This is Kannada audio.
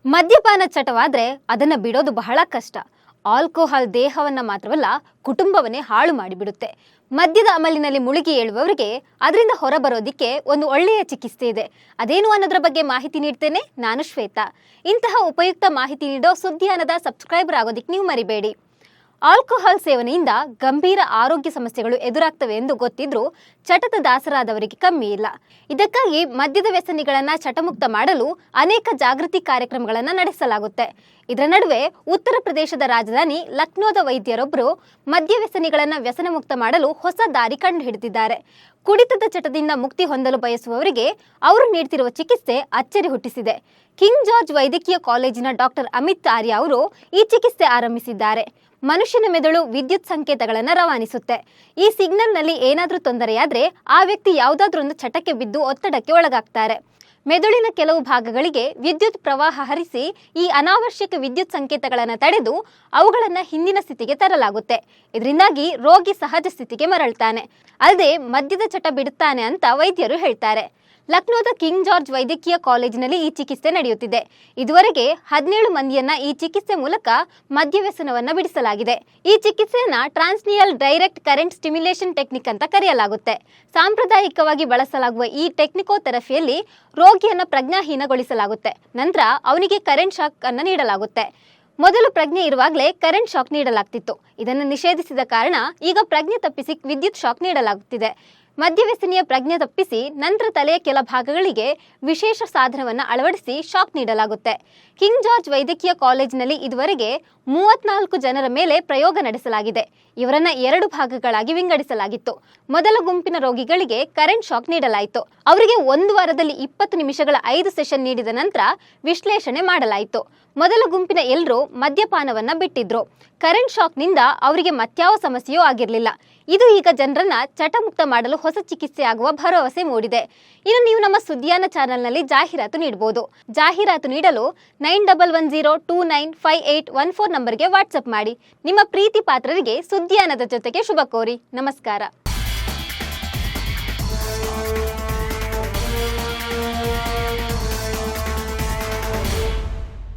ಮದ್ಯಪಾನ ಚಟವಾದ್ರೆ ಅದನ್ನ ಬಿಡೋದು ಬಹಳ ಕಷ್ಟ. ಆಲ್ಕೋಹಾಲ್ ದೇಹವನ್ನ ಮಾತ್ರವಲ್ಲ, ಕುಟುಂಬವನ್ನೇ ಹಾಳು ಮಾಡಿಬಿಡುತ್ತೆ. ಮದ್ಯದ ಅಮಲಿನಲ್ಲಿ ಮುಳುಗಿ ಏಳುವವರಿಗೆ ಅದರಿಂದ ಹೊರಬರೋದಿಕ್ಕೆ ಒಂದು ಒಳ್ಳೆಯ ಚಿಕಿತ್ಸೆ ಇದೆ. ಅದೇನು ಅನ್ನೋದ್ರ ಬಗ್ಗೆ ಮಾಹಿತಿ ನೀಡ್ತೇನೆ. ನಾನು ಶ್ವೇತಾ. ಇಂತಹ ಉಪಯುಕ್ತ ಮಾಹಿತಿ ನೀಡೋ ಸುದ್ದಿಯಾನದ ಸಬ್ಸ್ಕ್ರೈಬರ್ ಆಗೋದಿಕ್ಕೆ ನೀವು ಮರಿಬೇಡಿ. ಆಲ್ಕೋಹಾಲ್ ಸೇವನೆಯಿಂದ ಗಂಭೀರ ಆರೋಗ್ಯ ಸಮಸ್ಯೆಗಳು ಎದುರಾಗ್ತವೆ ಎಂದು ಗೊತ್ತಿದ್ರೂ ಚಟದ ದಾಸರಾದವರಿಗೆ ಕಮ್ಮಿ ಇಲ್ಲ. ಇದಕ್ಕಾಗಿ ಮದ್ಯದ ವ್ಯಸನಿಗಳನ್ನ ಚಟಮುಕ್ತ ಮಾಡಲು ಅನೇಕ ಜಾಗೃತಿ ಕಾರ್ಯಕ್ರಮಗಳನ್ನು ನಡೆಸಲಾಗುತ್ತೆ. ಇದರ ನಡುವೆ ಉತ್ತರ ಪ್ರದೇಶದ ರಾಜಧಾನಿ ಲಕ್ನೋದ ವೈದ್ಯರೊಬ್ಬರು ಮದ್ಯ ವ್ಯಸನಿಗಳನ್ನ ವ್ಯಸನ ಮುಕ್ತ ಮಾಡಲು ಹೊಸ ದಾರಿ ಕಂಡು ಹಿಡಿದಿದ್ದಾರೆ. ಕುಡಿತದ ಚಟದಿಂದ ಮುಕ್ತಿ ಹೊಂದಲು ಬಯಸುವವರಿಗೆ ಅವರು ನೀಡ್ತಿರುವ ಚಿಕಿತ್ಸೆ ಅಚ್ಚರಿ ಹುಟ್ಟಿಸಿದೆ. ಕಿಂಗ್ ಜಾರ್ಜ್ ವೈದ್ಯಕೀಯ ಕಾಲೇಜಿನ ಡಾಕ್ಟರ್ ಅಮಿತ್ ಆರ್ಯ ಅವರು ಈ ಚಿಕಿತ್ಸೆ ಆರಂಭಿಸಿದ್ದಾರೆ. ಮನುಷ್ಯನ ಮೆದುಳು ವಿದ್ಯುತ್ ಸಂಕೇತಗಳನ್ನು ರವಾನಿಸುತ್ತೆ. ಈ ಸಿಗ್ನಲ್ನಲ್ಲಿ ಏನಾದರೂ ತೊಂದರೆಯಾದ್ರೆ ಆ ವ್ಯಕ್ತಿ ಯಾವುದಾದ್ರೊಂದು ಚಟಕ್ಕೆ ಬಿದ್ದು ಒತ್ತಡಕ್ಕೆ ಒಳಗಾಗ್ತಾರೆ. ಮೆದುಳಿನ ಕೆಲವು ಭಾಗಗಳಿಗೆ ವಿದ್ಯುತ್ ಪ್ರವಾಹ ಹರಿಸಿ ಈ ಅನಾವಶ್ಯಕ ವಿದ್ಯುತ್ ಸಂಕೇತಗಳನ್ನು ತಡೆದು ಅವುಗಳನ್ನು ಹಿಂದಿನ ಸ್ಥಿತಿಗೆ ತರಲಾಗುತ್ತೆ. ಇದರಿಂದಾಗಿ ರೋಗಿ ಸಹಜ ಸ್ಥಿತಿಗೆ ಮರಳ್ತಾನೆ. ಅಲ್ಲದೆ ಮದ್ಯದ ಚಟ ಬಿಡುತ್ತಾನೆ ಅಂತ ವೈದ್ಯರು ಹೇಳ್ತಾರೆ. ಲಕ್ನೋದ ಕಿಂಗ್ ಜಾರ್ಜ್ ವೈದ್ಯಕೀಯ ಕಾಲೇಜಿನಲ್ಲಿ ಈ ಚಿಕಿತ್ಸೆ ನಡೆಯುತ್ತಿದೆ. ಇದುವರೆಗೆ 17 ಮಂದಿಯನ್ನ ಈ ಚಿಕಿತ್ಸೆ ಮೂಲಕ ಮದ್ಯ ವ್ಯಸನವನ್ನ ಬಿಡಿಸಲಾಗಿದೆ. ಈ ಚಿಕಿತ್ಸೆಯನ್ನ ಟ್ರಾನ್ಸ್ನಿಯಲ್ ಡೈರೆಕ್ಟ್ ಕರೆಂಟ್ ಸ್ಟಿಮ್ಯುಲೇಷನ್ ಟೆಕ್ನಿಕ್ ಅಂತ ಕರೆಯಲಾಗುತ್ತೆ. ಸಾಂಪ್ರದಾಯಿಕವಾಗಿ ಬಳಸಲಾಗುವ ಈ ಟೆಕ್ನಿಕೋಥೆರಪಿಯಲ್ಲಿ ರೋಗಿಯನ್ನ ಪ್ರಜ್ಞಾಹೀನಗೊಳಿಸಲಾಗುತ್ತೆ. ನಂತರ ಅವನಿಗೆ ಕರೆಂಟ್ ಶಾಕ್ ಅನ್ನು ನೀಡಲಾಗುತ್ತೆ. ಮೊದಲು ಪ್ರಜ್ಞೆ ಇರುವಾಗಲೇ ಕರೆಂಟ್ ಶಾಕ್ ನೀಡಲಾಗ್ತಿತ್ತು. ಇದನ್ನು ನಿಷೇಧಿಸಿದ ಕಾರಣ ಈಗ ಪ್ರಜ್ಞೆ ತಪ್ಪಿಸಿ ವಿದ್ಯುತ್ ಶಾಕ್ ನೀಡಲಾಗುತ್ತಿದೆ. ಮದ್ಯವ್ಯಸನಿಯ ಪ್ರಜ್ಞೆ ತಪ್ಪಿಸಿ ನಂತರ ತಲೆಯ ಕೆಲ ಭಾಗಗಳಿಗೆ ವಿಶೇಷ ಸಾಧನವನ್ನು ಅಳವಡಿಸಿ ಶಾಕ್ ನೀಡಲಾಗುತ್ತೆ. ಕಿಂಗ್ ಜಾರ್ಜ್ ವೈದ್ಯಕೀಯ ಕಾಲೇಜಿನಲ್ಲಿ ಇದುವರೆಗೆ 34 ಜನರ ಮೇಲೆ ಪ್ರಯೋಗ ನಡೆಸಲಾಗಿದೆ. ಇವರನ್ನ 2 ಭಾಗಗಳಾಗಿ ವಿಂಗಡಿಸಲಾಗಿತ್ತು. ಮೊದಲ ಗುಂಪಿನ ರೋಗಿಗಳಿಗೆ ಕರೆಂಟ್ ಶಾಕ್ ನೀಡಲಾಯಿತು. ಅವರಿಗೆ 1 ವಾರದಲ್ಲಿ 20 ನಿಮಿಷಗಳ 5 ಸೆಷನ್ ನೀಡಿದ ನಂತರ ವಿಶ್ಲೇಷಣೆ ಮಾಡಲಾಯಿತು. ಮೊದಲ ಗುಂಪಿನ ಎಲ್ಲರೂ ಮದ್ಯಪಾನವನ್ನ ಬಿಟ್ಟಿದ್ರು. ಕರೆಂಟ್ ಶಾಕ್ನಿಂದ ಅವರಿಗೆ ಮತ್ಯಾವ ಸಮಸ್ಯೆಯೂ ಆಗಿರಲಿಲ್ಲ. ಇದು ಈಗ ಜನರನ್ನ ಚಟಮುಕ್ತ ಮಾಡಲು ಹೊಸ ಚಿಕಿತ್ಸೆ ಆಗುವ ಭರವಸೆ ಮೂಡಿದೆ. ಇನ್ನು ನೀವು ನಮ್ಮ ಸುದ್ದಿಯಾನ ಚಾನೆಲ್ನಲ್ಲಿ ಜಾಹೀರಾತು ನೀಡಬಹುದು. ಜಾಹೀರಾತು ನೀಡಲು 9110295814 ನಂಬರ್ಗೆ ವಾಟ್ಸಪ್ ಮಾಡಿ. ನಿಮ್ಮ ಪ್ರೀತಿ ಪಾತ್ರರಿಗೆ ಸುದ್ದಿಯಾನದ ಜೊತೆಗೆ ಶುಭ ಕೋರಿ. ನಮಸ್ಕಾರ.